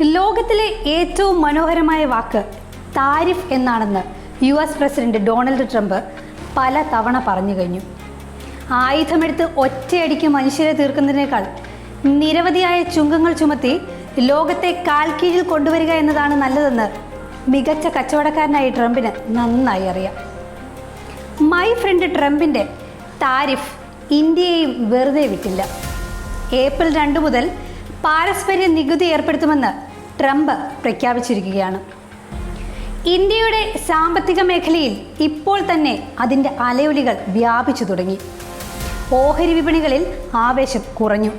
ലോകത്തിലെ ഏറ്റവും മനോഹരമായ വാക്ക് താരിഫ് എന്നാണെന്ന് US പ്രസിഡന്റ് ഡൊണാൾഡ് ട്രംപ് പല തവണ പറഞ്ഞു കഴിഞ്ഞു. ആയുധമെടുത്ത് ഒറ്റയടിക്ക് മനുഷ്യരെ തീർക്കുന്നതിനേക്കാൾ നിരവധിയായ ചുങ്കങ്ങൾ ചുമത്തി ലോകത്തെ കാൽക്കീഴിൽ കൊണ്ടുവരിക എന്നതാണ് നല്ലതെന്ന് മികച്ച കച്ചവടക്കാരനായ ട്രംപിന് നന്നായി അറിയാം. മൈ ഫ്രണ്ട് ട്രംപിൻ്റെ താരിഫ് ഇന്ത്യയെയും വെറുതെ വിട്ടില്ല. ഏപ്രിൽ 2 മുതൽ പാരസ്പര്യ നികുതി ഏർപ്പെടുത്തുമെന്ന് ട്രംപ് പ്രഖ്യാപിച്ചിരിക്കുകയാണ്. ഇന്ത്യയുടെ സാമ്പത്തിക മേഖലയിൽ ഇപ്പോൾ തന്നെ അതിൻ്റെ അലയൊലികൾ വ്യാപിച്ചു തുടങ്ങി. ഓഹരി വിപണികളിൽ ആവേശം കുറഞ്ഞു.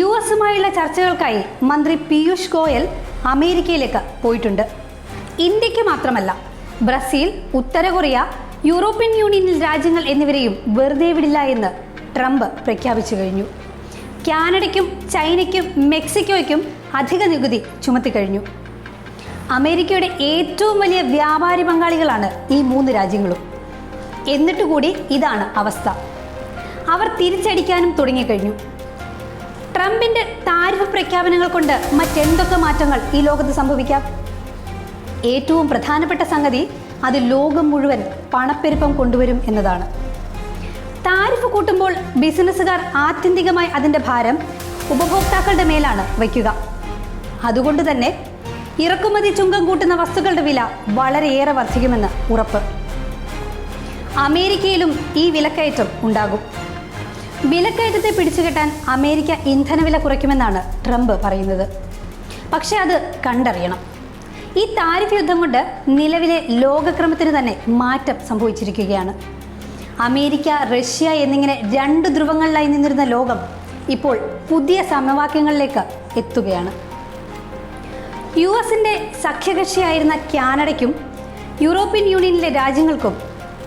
US-ഉമായുള്ള ചർച്ചകൾക്കായി മന്ത്രി പീയൂഷ് ഗോയൽ അമേരിക്കയിലേക്ക് പോയിട്ടുണ്ട്. ഇന്ത്യക്ക് മാത്രമല്ല, ബ്രസീൽ, ഉത്തര കൊറിയ, യൂറോപ്യൻ യൂണിയൻ രാജ്യങ്ങൾ എന്നിവരെയും വെറുതെ വിടില്ല എന്ന് ട്രംപ് പ്രഖ്യാപിച്ചു കഴിഞ്ഞു. കാനഡയ്ക്കും ചൈനയ്ക്കും മെക്സിക്കോയ്ക്കും അധിക നികുതി ചുമത്തിക്കഴിഞ്ഞു. അമേരിക്കയുടെ ഏറ്റവും വലിയ വ്യാപാരി പങ്കാളികളാണ് ഈ 3 രാജ്യങ്ങളും. എന്നിട്ടുകൂടി ഇതാണ് അവസ്ഥ. അവർ തിരിച്ചടിക്കാനും തുടങ്ങിക്കഴിഞ്ഞു. ട്രംപിന്റെ താരിഫ് പ്രഖ്യാപനങ്ങൾ കൊണ്ട് മറ്റെന്തൊക്കെ മാറ്റങ്ങൾ ഈ ലോകത്ത് സംഭവിക്കാം? ഏറ്റവും പ്രധാനപ്പെട്ട സംഗതി അത് ലോകം മുഴുവൻ പണപ്പെരുപ്പം കൊണ്ടുവരും എന്നതാണ്. താരിഫ് കൂട്ടുമ്പോൾ ബിസിനസ്സുകാർ ആത്യന്തികമായി അതിൻ്റെ ഭാരം ഉപഭോക്താക്കളുടെ മേലാണ് വയ്ക്കുക. അതുകൊണ്ട് തന്നെ ഇറക്കുമതി ചുങ്കം കൂട്ടുന്ന വസ്തുക്കളുടെ വില വളരെയേറെ വർദ്ധിക്കുമെന്ന് ഉറപ്പ്. അമേരിക്കയിലും ഈ വിലക്കയറ്റം ഉണ്ടാകും. വിലക്കയറ്റത്തെ പിടിച്ചുകെട്ടാൻ അമേരിക്ക ഇന്ധനവില കുറയ്ക്കുമെന്നാണ് ട്രംപ് പറയുന്നത്. പക്ഷെ അത് കണ്ടറിയണം. ഈ താരിഫ് യുദ്ധം കൊണ്ട് നിലവിലെ ലോകക്രമത്തിന് തന്നെ മാറ്റം സംഭവിച്ചിരിക്കുകയാണ്. അമേരിക്ക, റഷ്യ എന്നിങ്ങനെ 2 ധ്രുവങ്ങളിലായി നിന്നിരുന്ന ലോകം ഇപ്പോൾ പുതിയ സമവാക്യങ്ങളിലേക്ക് എത്തുകയാണ്. US-ന്റെ സഖ്യകക്ഷിയായിരുന്ന കാനഡയ്ക്കും യൂറോപ്യൻ യൂണിയനിലെ രാജ്യങ്ങൾക്കും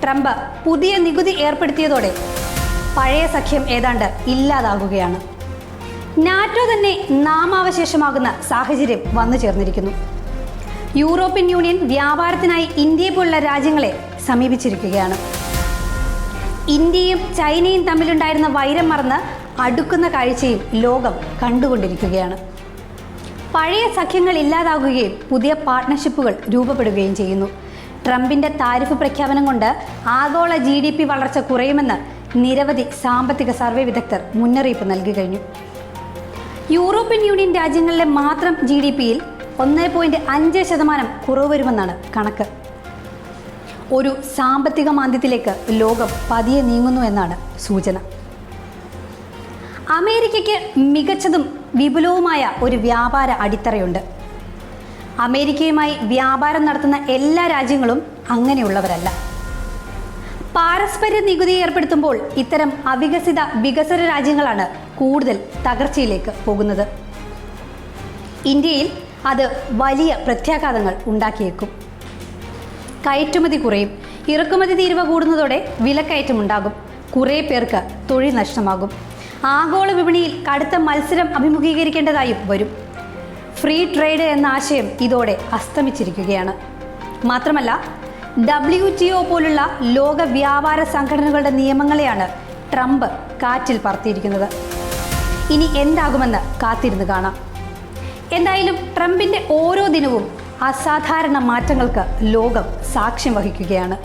ട്രംപ് പുതിയ നികുതി ഏർപ്പെടുത്തിയതോടെ പഴയ സഖ്യം ഏതാണ്ട് ഇല്ലാതാകുകയാണ്. നാറ്റോ തന്നെ നാമാവശേഷമാകുന്ന സാഹചര്യം വന്നു ചേർന്നിരിക്കുന്നു. യൂറോപ്യൻ യൂണിയൻ വ്യാപാരത്തിനായി ഇന്ത്യയെ പോലുള്ള രാജ്യങ്ങളെ സമീപിച്ചിരിക്കുകയാണ്. ഇന്ത്യയും ചൈനയും തമ്മിലുണ്ടായിരുന്ന വൈരം മറന്ന് അടുക്കുന്ന കാഴ്ചയും ലോകം കണ്ടുകൊണ്ടിരിക്കുകയാണ്. പഴയ സഖ്യങ്ങൾ ഇല്ലാതാകുകയും പുതിയ പാർട്ട്ണർഷിപ്പുകൾ രൂപപ്പെടുകയും ചെയ്യുന്നു. ട്രംപിൻ്റെ താരിഫ് പ്രഖ്യാപനം കൊണ്ട് ആഗോള GDP വളർച്ച കുറയുമെന്ന് നിരവധി സാമ്പത്തിക സർവേ വിദഗ്ധർ മുന്നറിയിപ്പ് നൽകി കഴിഞ്ഞു. യൂറോപ്യൻ യൂണിയൻ രാജ്യങ്ങളിലെ മാത്രം GDP-യിൽ 1.5% കുറവ് വരുമെന്നാണ് കണക്ക്. ഒരു സാമ്പത്തിക മാന്ദ്യത്തിലേക്ക് ലോകം പതിയെ നീങ്ങുന്നു എന്നാണ് സൂചന. അമേരിക്കയ്ക്ക് മികച്ചതും വിപുലവുമായ ഒരു വ്യാപാര അടിത്തറയുണ്ട്. അമേരിക്കയുമായി വ്യാപാരം നടത്തുന്ന എല്ലാ രാജ്യങ്ങളും അങ്ങനെയുള്ളവരല്ല. പാരസ്പര്യ നികുതി ഏർപ്പെടുത്തുമ്പോൾ ഇത്തരം അവികസിത വികസ്വര രാജ്യങ്ങളാണ് കൂടുതൽ തകർച്ചയിലേക്ക് പോകുന്നത്. ഇന്ത്യയിൽ അത് വലിയ പ്രത്യാഘാതങ്ങൾ ഉണ്ടാക്കിയേക്കും. കയറ്റുമതി കുറയും. ഇറക്കുമതി തീരുവ കൂടുന്നതോടെ വിലക്കയറ്റമുണ്ടാകും. കുറേ പേർക്ക് തൊഴിൽ നഷ്ടമാകും. ആഗോള വിപണിയിൽ കടുത്ത മത്സരം അഭിമുഖീകരിക്കേണ്ടതായും വരും. ഫ്രീ ട്രേഡ് എന്ന ആശയം ഇതോടെ അസ്തമിച്ചിരിക്കുകയാണ്. മാത്രമല്ല, WTO പോലുള്ള ലോക വ്യാപാര സംഘടനകളുടെ നിയമങ്ങളെയാണ് ട്രംപ് കാറ്റിൽ പറത്തിയിരിക്കുന്നത്. ഇനി എന്താകുമെന്ന് കാത്തിരുന്ന് കാണാം. എന്തായാലും ട്രംപിൻ്റെ ഓരോ ദിനവും അസാധാരണ മാറ്റങ്ങൾക്ക് ലോകം സാക്ഷ്യം വഹിക്കുകയാണ്.